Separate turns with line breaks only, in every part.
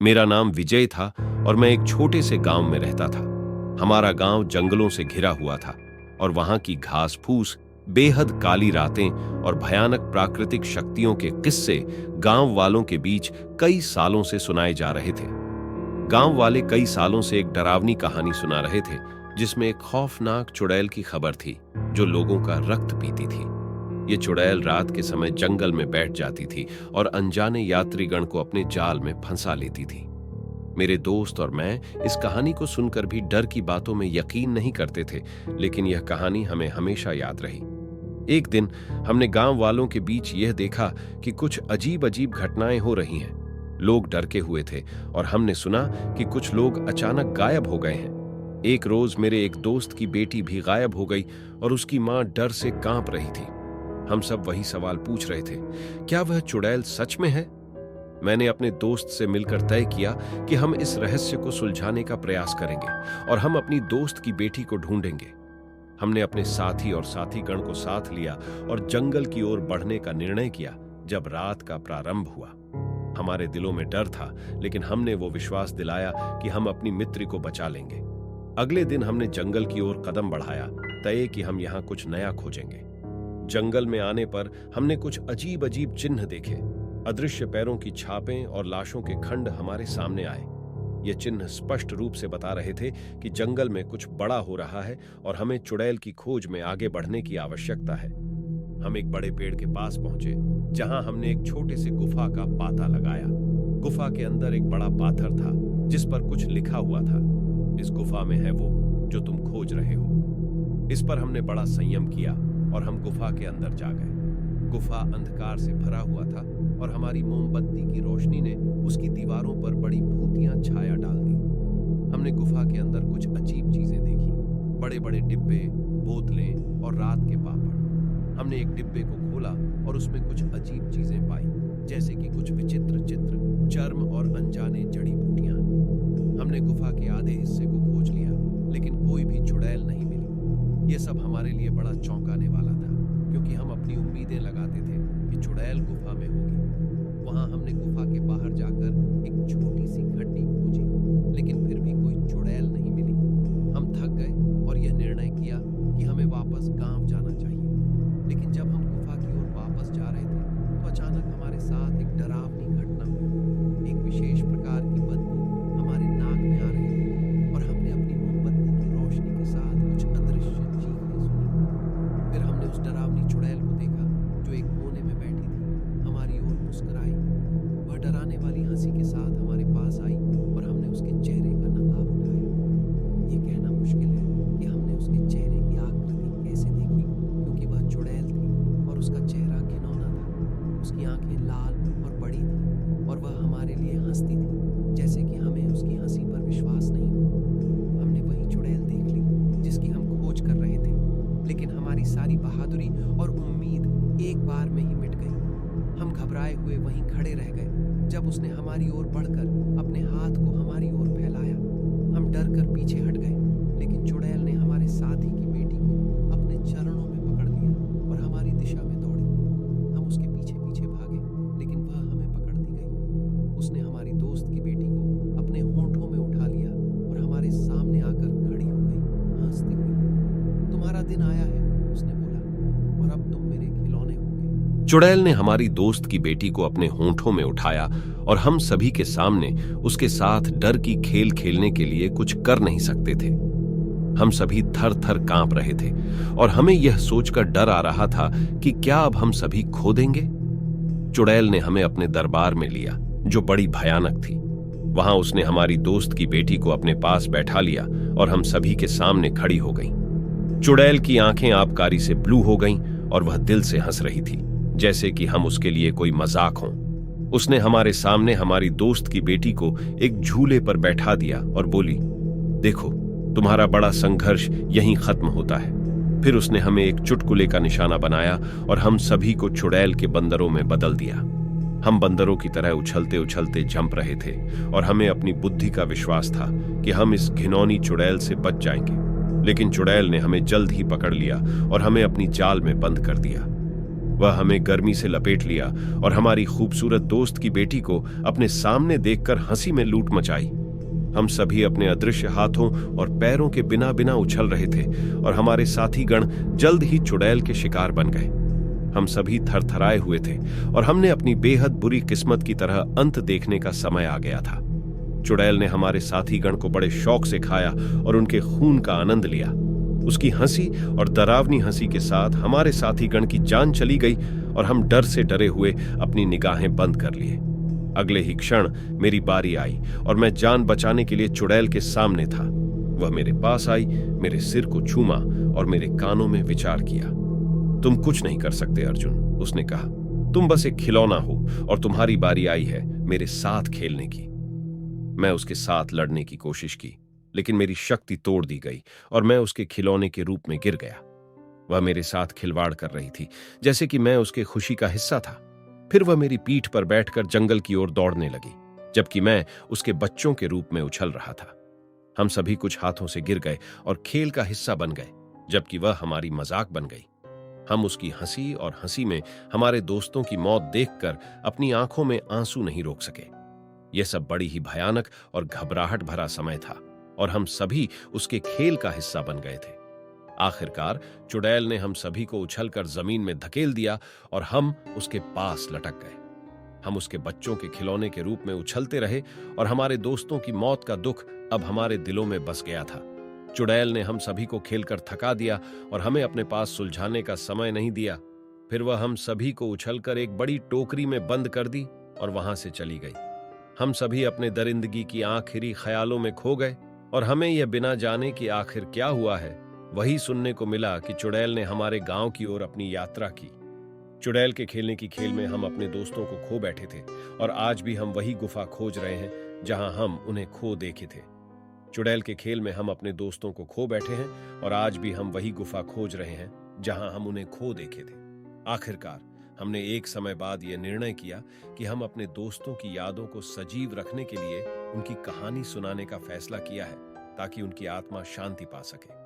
मेरा नाम विजय था और मैं एक छोटे से गांव में रहता था। हमारा गांव जंगलों से घिरा हुआ था और वहां की घास फूस, बेहद काली रातें और भयानक प्राकृतिक शक्तियों के किस्से गांव वालों के बीच कई सालों से सुनाए जा रहे थे। गांव वाले कई सालों से एक डरावनी कहानी सुना रहे थे जिसमें एक खौफनाक चुड़ैल की खबर थी जो लोगों का रक्त पीती थी। ये चुड़ैल रात के समय जंगल में बैठ जाती थी और अनजाने यात्रीगण को अपने जाल में फंसा लेती थी। मेरे दोस्त और मैं इस कहानी को सुनकर भी डर की बातों में यकीन नहीं करते थे, लेकिन यह कहानी हमें हमेशा याद रही। एक दिन हमने गांव वालों के बीच यह देखा कि कुछ अजीब अजीब घटनाएं हो रही हैं। लोग डर के हुए थे और हमने सुना कि कुछ लोग अचानक गायब हो गए हैं। एक रोज मेरे एक दोस्त की बेटी भी गायब हो गई और उसकी मां डर से कांप रही थी। हम सब वही सवाल पूछ रहे थे, क्या वह चुड़ैल सच में है? मैंने अपने दोस्त से मिलकर तय किया कि हम इस रहस्य को सुलझाने का प्रयास करेंगे और हम अपनी दोस्त की बेटी को ढूंढेंगे। हमने अपने साथी और साथीगण को साथ लिया और जंगल की ओर बढ़ने का निर्णय किया। जब रात का प्रारंभ हुआ, हमारे दिलों में डर था, लेकिन हमने वो विश्वास दिलाया कि हम अपनी मित्र को बचा लेंगे। अगले दिन हमने जंगल की ओर कदम बढ़ाया, तय कि हम यहाँ कुछ नया खोजेंगे। जंगल में आने पर हमने कुछ अजीब अजीब चिन्ह देखे। अदृश्य पैरों की छापें और लाशों के खंड हमारे सामने आए। ये चिन्ह स्पष्ट रूप से बता रहे थे कि जंगल में कुछ बड़ा हो रहा है और हमें चुड़ैल की खोज में आगे बढ़ने की आवश्यकता है। हम एक बड़े पेड़ के पास पहुंचे, जहां हमने एक छोटे से गुफा का पाता लगाया। गुफा के अंदर एक बड़ा पाथर था जिस पर कुछ लिखा हुआ था, इस गुफा में है वो जो तुम खोज रहे हो। इस पर हमने बड़ा संयम किया और हम गुफा के अंदर जा गए। गुफा अंधकार से भरा हुआ था और हमारी मोमबत्ती की रोशनी ने उसकी दीवारों पर बड़ी भूतियां छाया डाल दी। हमने गुफा के अंदर कुछ अजीब चीजें देखी, बड़े बड़े डिब्बे, बोतलें और रात के पापड़। हमने एक डिब्बे को खोला और उसमें कुछ अजीब चीजें पाई, जैसे कि कुछ विचित्र चित्र, चर्म और अनजाने जड़ी बूटियां। हमने गुफा के आधे हिस्से को खोज लिया, लेकिन कोई भी चुड़ैल नहीं मिली। ये सब हमारे लिए बड़ा चौंकाने वाला था, क्योंकि हम अपनी उम्मीदें लगाते थे कि चुड़ैल गुफा में होगी। वहां हमने गुफा के बाहर जाकर एक छोटी सी खड्डी खोजी, लेकिन फिर भी कोई चुड़ैल नहीं मिली। हम थक गए और यह निर्णय किया कि हमें वापस गांव जाना चाहिए। लेकिन जब हम गुफा की ओर वापस जा रहे थे, तो अचानक हमारे साथ एक डरावनी घटना हुई। एक विशेष प्रकार की बदबू हमारे नाक में आ रही थी और हमने अपनी मोमबत्ती की रोशनी के साथ कुछ अदृश्य चीखें सुनी। फिर हमने उस डरावनी चुड़ैल को देखा जो एक कोने में बैठी थी, हमारी ओर मुस्कुराई। वह डराने वाली हंसी के साथ हमारे पास आई और हमने उसके चेहरे का नकाब उठाया। ये कहना मुश्किल है कि हमने उसके चेहरे की आकृति कैसे देखी, क्योंकि वह चुड़ैल थी और उसका चेहरा घिनौना था। उसकी आंखें लाल और बड़ी थी और वह हमारे लिए हंसती थी, जैसे कि हमें उसकी हंसी पर विश्वास नहीं हो। हमने वही चुड़ैल देख ली जिसकी हम खोज कर रहे थे, लेकिन हमारी सारी बहादुरी और उम्मीद एक बार में ही मिट गई। हम घबराए हुए वहीं खड़े रह गए जब उसने हमारी ओर बढ़कर अपने हाथ को हमारी ओर फैलाया। हम डर कर पीछे हट गए, लेकिन चुड़ैल ने हमारे साथी की बेटी को अपने चरणों में पकड़ लिया और हमारी दिशा में दौड़ी। हम उसके पीछे पीछे भागे, लेकिन वह हमें पकड़ती गई। उसने हमारी दोस्त की बेटी को अपने होंठों में उठा लिया और हमारे सामने आकर खड़ी हो गई, हंसती हुई। तुम्हारा दिन आया है, उसने बोला, और अब तुम मेरे खिलौने होंगे। चुड़ैल ने हमारी दोस्त की बेटी को अपने होंठों में उठाया और हम सभी के सामने उसके साथ डर की खेल खेलने के लिए कुछ कर नहीं सकते थे। हम सभी थर थर कांप रहे थे और हमें यह सोचकर डर आ रहा था कि क्या अब हम सभी खो देंगे। चुड़ैल ने हमें अपने दरबार में लिया, जो बड़ी भयानक थी। वहां उसने हमारी दोस्त की बेटी को अपने पास बैठा लिया और हम सभी के सामने खड़ी हो गई। चुड़ैल की आंखें आबकारी से ब्लू हो गईं और वह दिल से हंस रही थी, जैसे कि हम उसके लिए कोई मजाक हों। उसने हमारे सामने हमारी दोस्त की बेटी को एक झूले पर बैठा दिया और बोली, देखो, तुम्हारा बड़ा संघर्ष यहीं खत्म होता है। फिर उसने हमें एक चुटकुले का निशाना बनाया और हम सभी को चुड़ैल के बंदरों में बदल दिया। हम बंदरों की तरह उछलते उछलते जंप रहे थे और हमें अपनी बुद्धि का विश्वास था कि हम इस घिनौनी चुड़ैल से बच जाएंगे। लेकिन चुड़ैल ने हमें जल्द ही पकड़ लिया और हमें अपनी जाल में बंद कर दिया। वह हमें गर्मी से लपेट लिया और हमारी खूबसूरत दोस्त की बेटी को अपने सामने देखकर हंसी में लूट मचाई। हम सभी अपने अदृश्य हाथों और पैरों के बिना बिना उछल रहे थे और हमारे साथी गण जल्द ही चुड़ैल के शिकार बन गए। हम सभी थरथराए हुए थे और हमने अपनी बेहद बुरी किस्मत की तरह अंत देखने का समय आ गया था। चुड़ैल ने हमारे साथी गण को बड़े शौक से खाया और उनके खून का आनंद लिया। उसकी हंसी और डरावनी हंसी के साथ हमारे साथी गण की जान चली गई और हम डर से डरे हुए अपनी निगाहें बंद कर लिए। अगले ही क्षण मेरी बारी आई और मैं जान बचाने के लिए चुड़ैल के सामने था। वह मेरे पास आई, मेरे सिर को छूमा और मेरे कानों में विचार किया। तुम कुछ नहीं कर सकते अर्जुन, उसने कहा। तुम बस एक खिलौना हो और तुम्हारी बारी आई है मेरे साथ खेलने की। मैं उसके साथ लड़ने की कोशिश की, लेकिन मेरी शक्ति तोड़ दी गई और मैं उसके खिलौने के रूप में गिर गया। वह मेरे साथ खिलवाड़ कर रही थी, जैसे कि मैं उसके खुशी का हिस्सा था। फिर वह मेरी पीठ पर बैठकर जंगल की ओर दौड़ने लगी, जबकि मैं उसके बच्चों के रूप में उछल रहा था। हम सभी कुछ हाथों से गिर गए और खेल का हिस्सा बन गए, जबकि वह हमारी मजाक बन गई। हम उसकी हंसी और हंसी में हमारे दोस्तों की मौत देखकर अपनी आंखों में आंसू नहीं रोक सके। यह सब बड़ी ही भयानक और घबराहट भरा समय था और हम सभी उसके खेल का हिस्सा बन गए थे। आखिरकार चुड़ैल ने हम सभी को उछलकर जमीन में धकेल दिया और हम उसके पास लटक गए। हम उसके बच्चों के खिलौने के रूप में उछलते रहे और हमारे दोस्तों की मौत का दुख अब हमारे दिलों में बस गया था। चुड़ैल ने हम सभी को खेलकर थका दिया और हमें अपने पास सुलझाने का समय नहीं दिया। फिर वह हम सभी को उछलकर एक बड़ी टोकरी में बंद कर दी और वहां से चली गई। हम सभी अपने दरिंदगी की आखिरी ख्यालों में खो गए और हमें यह बिना जाने कि आखिर क्या हुआ है, वही सुनने को मिला कि चुड़ैल ने हमारे गांव की ओर अपनी यात्रा की। चुड़ैल के खेलने की खेल में हम अपने दोस्तों को खो बैठे थे और आज भी हम वही गुफा खोज रहे हैं जहां हम उन्हें खो देखे थे। चुड़ैल के खेल में हम अपने दोस्तों को खो बैठे हैं और आज भी हम वही गुफा खोज रहे हैं जहां हम उन्हें खो देखे थे। आखिरकार हमने एक समय बाद यह निर्णय किया कि हम अपने दोस्तों की यादों को सजीव रखने के लिए उनकी कहानी सुनाने का फैसला किया है, ताकि उनकी आत्मा शांति पा सके।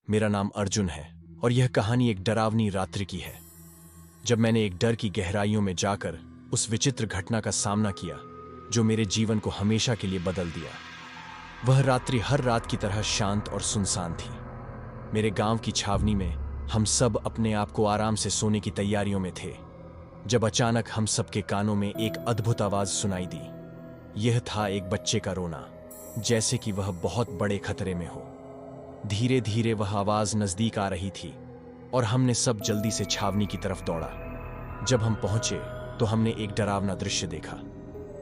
मेरा नाम अर्जुन है और यह कहानी एक डरावनी रात्रि की है, जब मैंने एक डर की गहराइयों में जाकर उस विचित्र घटना का सामना किया जो मेरे जीवन को हमेशा के लिए बदल दिया। वह रात्रि हर रात की तरह शांत और सुनसान थी। मेरे गांव की छावनी में हम सब अपने आप को आराम से सोने की तैयारियों में थे, जब अचानक हम सबके कानों में एक अद्भुत आवाज सुनाई दी। यह था एक बच्चे का रोना, जैसे कि वह बहुत बड़े खतरे में हो। धीरे धीरे वह आवाज नजदीक आ रही थी और हमने सब जल्दी से छावनी की तरफ दौड़ा। जब हम पहुंचे तो हमने एक डरावना दृश्य देखा।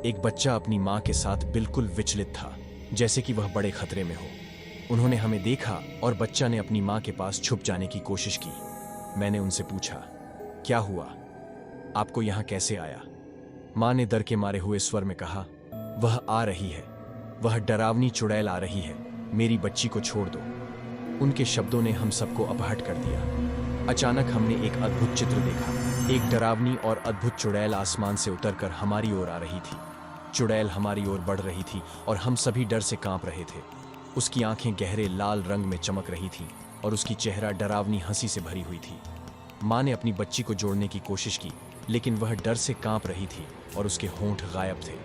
एक बच्चा अपनी मां के साथ बिल्कुल विचलित था, जैसे कि वह बड़े खतरे में हो। उन्होंने हमें देखा और बच्चा ने अपनी मां के पास छुप जाने की कोशिश की। मैंने उनसे पूछा, क्या हुआ? आपको यहां कैसे आया? मां ने डर के मारे हुए स्वर में कहा, वह आ रही है, वह डरावनी चुड़ैल आ रही है, मेरी बच्ची को छोड़ दो। उनके शब्दों ने हम सबको अपहट कर दिया। अचानक हमने एक अद्भुत चित्र देखा। एक डरावनी और अद्भुत चुड़ैल आसमान से उतरकर हमारी ओर आ रही थी। चुड़ैल हमारी ओर बढ़ रही थी और हम सभी डर से कांप रहे थे। उसकी आंखें गहरे लाल रंग में चमक रही थीं और उसकी चेहरा डरावनी हंसी से भरी हुई थी। मां ने अपनी बच्ची को जोड़ने की कोशिश की, लेकिन वह डर से कांप रही थी और उसके होंठ गायब थे।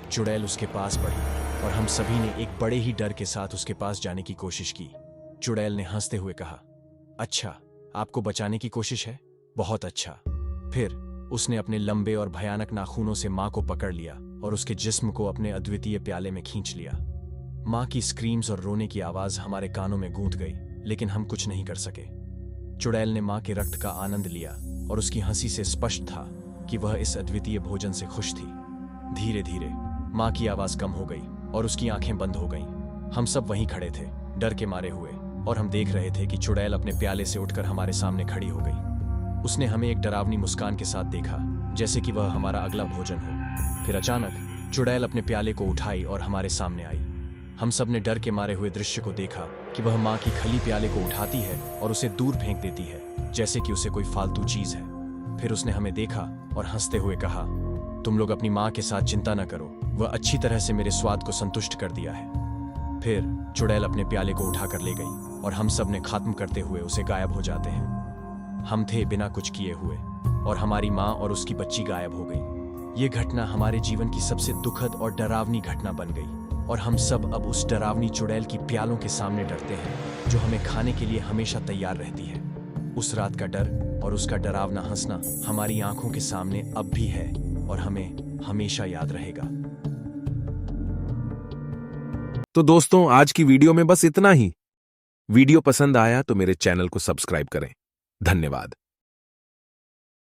चुड़ैल उसके पास बढ़ी और हम सभी ने एक बड़े ही डर के साथ उसके पास जाने की कोशिश की। चुड़ैल ने हंसते हुए कहा, अच्छा, आपको बचाने की कोशिश है? बहुत अच्छा। फिर उसने अपने लंबे और भयानक नाखूनों से मां को पकड़ लिया और उसके जिस्म को अपने अद्वितीय प्याले में खींच लिया। मां की स्क्रीम्स और रोने की आवाज हमारे कानों में गूंज गई, लेकिन हम कुछ नहीं कर सके। चुड़ैल ने मां के रक्त का आनंद लिया और उसकी हंसी से स्पष्ट था कि वह इस अद्वितीय भोजन से खुश थी। धीरे धीरे मां की आवाज कम हो गई और उसकी आंखें बंद हो गईं। हम सब वहीं खड़े थे, डर के मारे हुए, और हम देख रहे थे कि चुड़ैल अपने प्याले से उठकर हमारे सामने खड़ी हो गई। उसने हमें एक डरावनी मुस्कान के साथ देखा, जैसे कि वह हमारा अगला भोजन हो। फिर अचानक चुड़ैल अपने प्याले को उठाई और हमारे सामने आई। हम सब ने डर के मारे हुए दृश्य को देखा कि वह मां की खली प्याले को उठाती है और उसे दूर फेंक देती है, जैसे कि उसे कोई फालतू चीज है। फिर उसने हमें देखा और हंसते हुए कहा, तुम लोग अपनी मां के साथ चिंता न करो, वह अच्छी तरह से मेरे स्वाद को संतुष्ट कर दिया है। फिर चुड़ैल अपने प्याले को उठाकर ले गई और हम सब ने खात्म करते हुए उसे गायब हो जाते हैं। हम थे बिना कुछ किए हुए और हमारी माँ और उसकी बच्ची गायब हो गई। ये घटना हमारे जीवन की सबसे दुखद और डरावनी घटना बन गई और हम सब अब उस डरावनी चुड़ैल की प्यालों के सामने डरते हैं जो हमें खाने के लिए हमेशा तैयार रहती है। उस रात का डर और उसका डरावना हंसना हमारी आंखों के सामने अब भी है और हमें हमेशा याद रहेगा।
तो दोस्तों, आज की वीडियो में बस इतना ही। वीडियो पसंद आया तो मेरे चैनल को सब्सक्राइब करें। धन्यवाद।